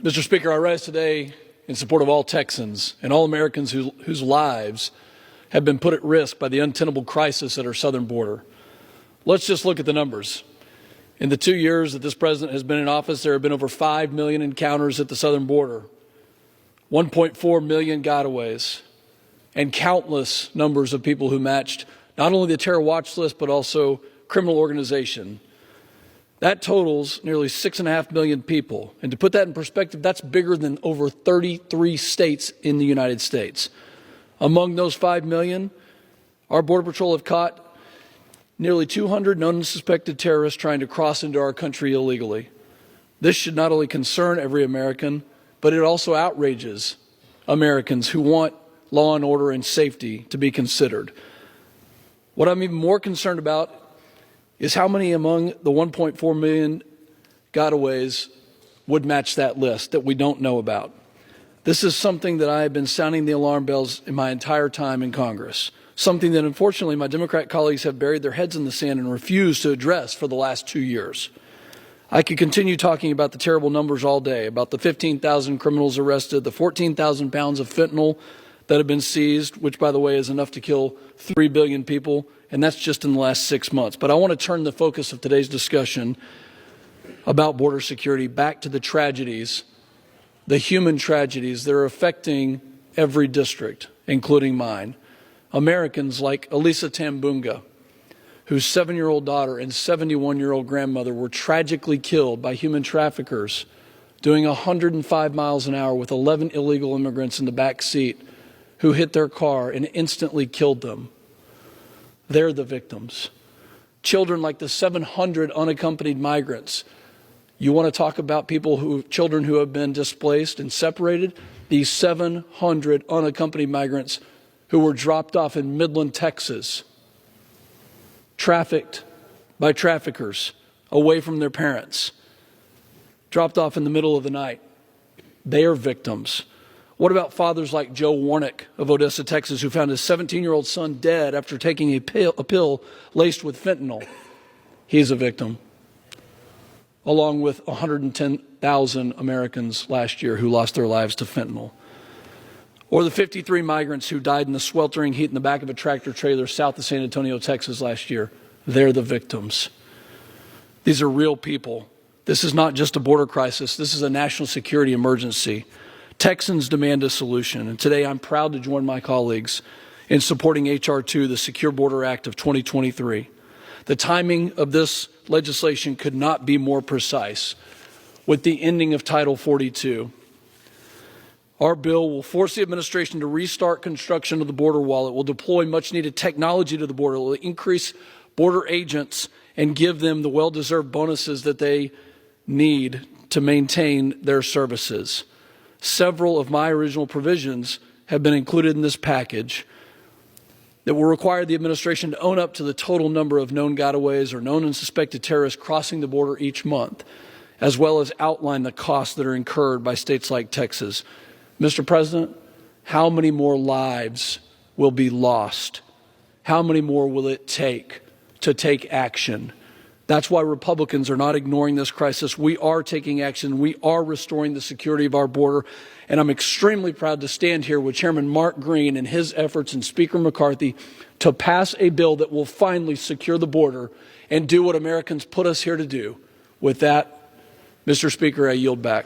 Mr. Speaker, I rise today in support of all Texans and all Americans whose lives have been put at risk by the untenable crisis at our southern border. Let's just look at the numbers. In the 2 years that this president has been in office, there have been over 5 million encounters at the southern border, 1.4 million gotaways, and countless numbers of people who matched not only the terror watch list, but also criminal organization. That totals nearly 6.5 million people. And to put that in perspective, that's bigger than over 33 states in the United States. Among those 5 million, our Border Patrol have caught nearly 200 known and suspected terrorists trying to cross into our country illegally. This should not only concern every American, but it also outrages Americans who want law and order and safety to be considered. What I'm even more concerned about is how many among the 1.4 million gotaways would match that list that we don't know about. This is something that I have been sounding the alarm bells in my entire time in Congress, something that unfortunately my Democrat colleagues have buried their heads in the sand and refused to address for the last 2 years. I could continue talking about the terrible numbers all day, about the 15,000 criminals arrested, the 14,000 pounds of fentanyl that have been seized, which, by the way, is enough to kill 3 billion people, and that's just in the last 6 months. But I want to turn the focus of today's discussion about border security back to the tragedies, the human tragedies that are affecting every district, including mine. Americans like Elisa Tambunga, whose 7-year-old daughter and 71-year-old grandmother were tragically killed by human traffickers doing 105 miles an hour with 11 illegal immigrants in the back seat who hit their car and instantly killed them. They're the victims. Children like the 700 unaccompanied migrants. You want to talk about children who have been displaced and separated? These 700 unaccompanied migrants who were dropped off in Midland, Texas, trafficked by traffickers away from their parents, dropped off in the middle of the night. They are victims. What about fathers like Joe Warnick of Odessa, Texas, who found his 17-year-old son dead after taking a pill laced with fentanyl? He's a victim, along with 110,000 Americans last year who lost their lives to fentanyl. Or the 53 migrants who died in the sweltering heat in the back of a tractor trailer south of San Antonio, Texas last year. They're the victims. These are real people. This is not just a border crisis. This is a national security emergency. Texans demand a solution, and today I'm proud to join my colleagues in supporting H.R. 2, the Secure Border Act of 2023. The timing of this legislation could not be more precise. With the ending of Title 42, our bill will force the administration to restart construction of the border wall. It will deploy much-needed technology to the border. It will increase border agents and give them the well-deserved bonuses that they need to maintain their services. Several of my original provisions have been included in this package that will require the administration to own up to the total number of known gotaways or known and suspected terrorists crossing the border each month, as well as outline the costs that are incurred by states like Texas. Mr. President, how many more lives will be lost? How many more will it take to take action? That's why Republicans are not ignoring this crisis. We are taking action. We are restoring the security of our border. And I'm extremely proud to stand here with Chairman Mark Green and his efforts and Speaker McCarthy to pass a bill that will finally secure the border and do what Americans put us here to do. With that, Mr. Speaker, I yield back.